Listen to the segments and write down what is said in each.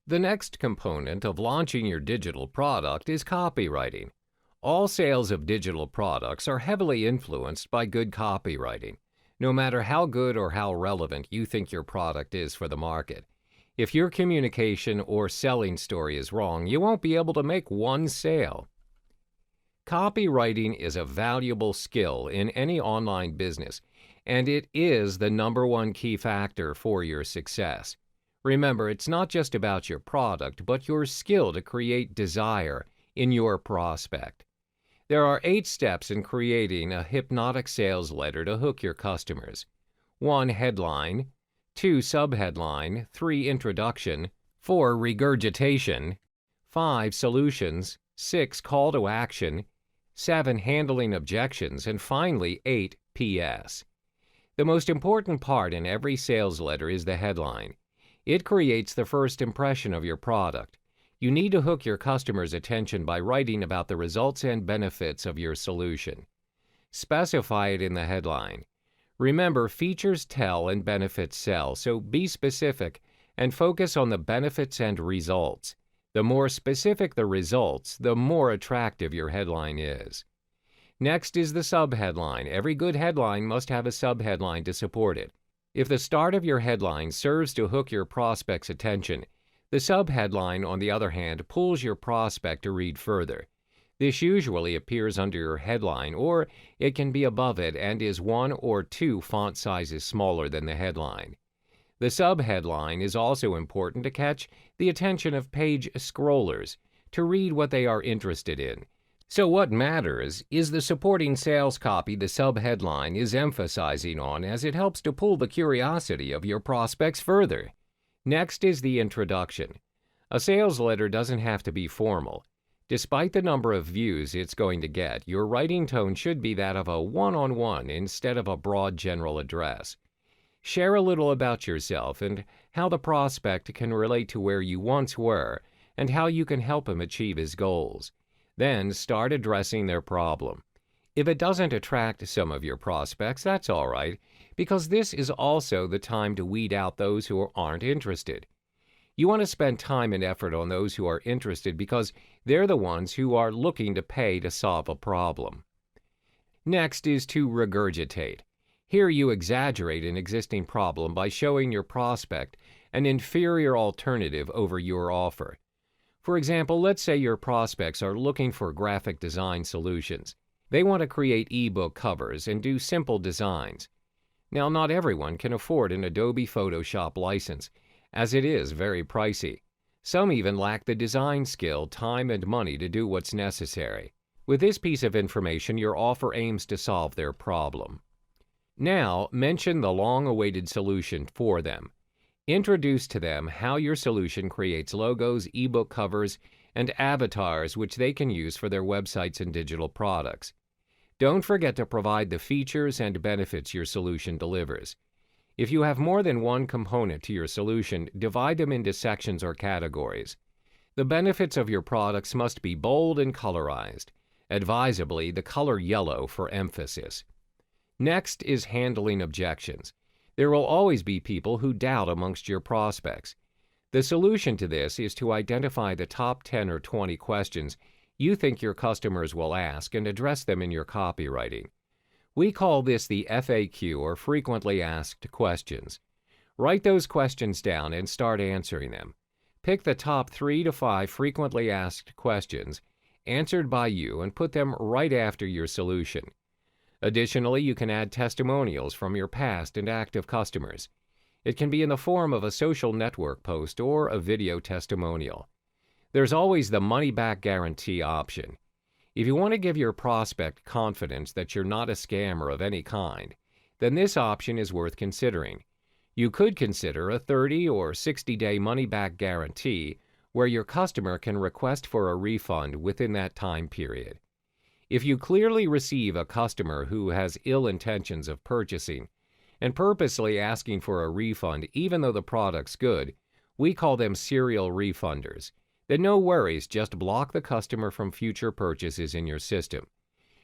The next component of launching your digital product is copywriting. All sales of digital products are heavily influenced by good copywriting, no matter how good or how relevant you think your product is for the market. If your communication or selling story is wrong, you won't be able to make one sale. Copywriting is a valuable skill in any online business, and it is the #1 key factor for your success. Remember, it's not just about your product, but your skill to create desire in your prospect. There are 8 steps in creating a hypnotic sales letter to hook your customers. 1. Headline. 2. Subheadline. 3. Introduction. 4. Regurgitation. 5. Solutions. 6. Call to action. 7. Handling objections. And finally, 8. PS. The most important part in every sales letter is the headline. It creates the first impression of your product. You need to hook your customers' attention by writing about the results and benefits of your solution. Specify it in the headline. Remember, features tell and benefits sell, so be specific and focus on the benefits and results. The more specific the results, the more attractive your headline is. Next is the subheadline. Every good headline must have a subheadline to support it. If the start of your headline serves to hook your prospect's attention, the subheadline, on the other hand, pulls your prospect to read further. This usually appears under your headline, or it can be above it and is 1 or 2 font sizes smaller than the headline. The subheadline is also important to catch the attention of page scrollers, to read what they are interested in. So what matters is the supporting sales copy the subheadline is emphasizing on, as it helps to pull the curiosity of your prospects further. Next is the introduction. A sales letter doesn't have to be formal. Despite the number of views it's going to get, your writing tone should be that of a one-on-one instead of a broad general address. Share a little about yourself and how the prospect can relate to where you once were and how you can help him achieve his goals. Then start addressing their problem. If it doesn't attract some of your prospects, that's all right, because this is also the time to weed out those who aren't interested. You want to spend time and effort on those who are interested because they're the ones who are looking to pay to solve a problem. Next is to regurgitate. Here you exaggerate an existing problem by showing your prospect an inferior alternative over your offer. For example, let's say your prospects are looking for graphic design solutions. They want to create ebook covers and do simple designs. Now, not everyone can afford an Adobe Photoshop license, as it is very pricey. Some even lack the design skill, time, and money to do what's necessary. With this piece of information, your offer aims to solve their problem. Now, mention the long-awaited solution for them. Introduce to them how your solution creates logos, ebook covers, and avatars which they can use for their websites and digital products. Don't forget to provide the features and benefits your solution delivers. If you have more than one component to your solution, divide them into sections or categories. The benefits of your products must be bold and colorized, advisably the color yellow for emphasis. Next is handling objections. There will always be people who doubt amongst your prospects. The solution to this is to identify the top 10 or 20 questions you think your customers will ask and address them in your copywriting. We call this the FAQ, or frequently asked questions. Write those questions down and start answering them. Pick the top 3 to 5 frequently asked questions answered by you and put them right after your solution. Additionally, you can add testimonials from your past and active customers. It can be in the form of a social network post or a video testimonial. There's always the money-back guarantee option. If you want to give your prospect confidence that you're not a scammer of any kind, then this option is worth considering. You could consider a 30 or 60-day money-back guarantee where your customer can request for a refund within that time period. If you clearly receive a customer who has ill intentions of purchasing and purposely asking for a refund even though the product's good, we call them serial refunders. Then no worries, just block the customer from future purchases in your system.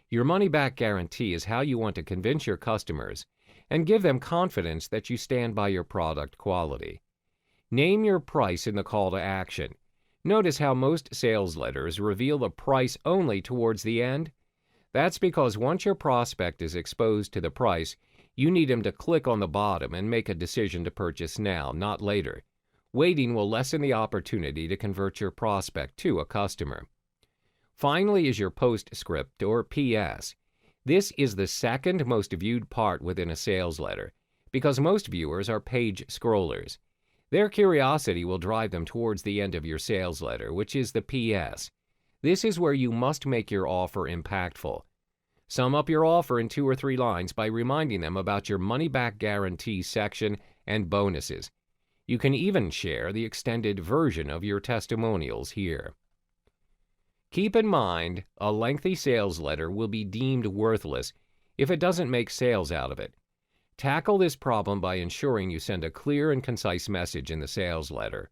Your money-back guarantee is how you want to convince your customers and give them confidence that you stand by your product quality. Name your price in the call to action. Notice how most sales letters reveal the price only towards the end? That's because once your prospect is exposed to the price, you need him to click on the bottom and make a decision to purchase now, not later. Waiting will lessen the opportunity to convert your prospect to a customer. Finally is your postscript or PS. This is the second most viewed part within a sales letter because most viewers are page scrollers. Their curiosity will drive them towards the end of your sales letter, which is the PS. This is where you must make your offer impactful. Sum up your offer in 2 or 3 lines by reminding them about your money-back guarantee section and bonuses. You can even share the extended version of your testimonials here. Keep in mind, a lengthy sales letter will be deemed worthless if it doesn't make sales out of it. Tackle this problem by ensuring you send a clear and concise message in the sales letter.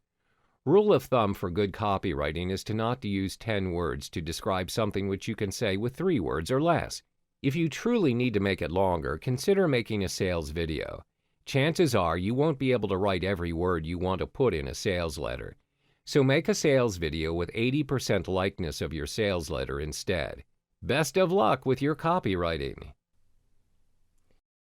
Rule of thumb for good copywriting is to not use 10 words to describe something which you can say with 3 words or less. If you truly need to make it longer, consider making a sales video. Chances are you won't be able to write every word you want to put in a sales letter. So make a sales video with 80% likeness of your sales letter instead. Best of luck with your copywriting.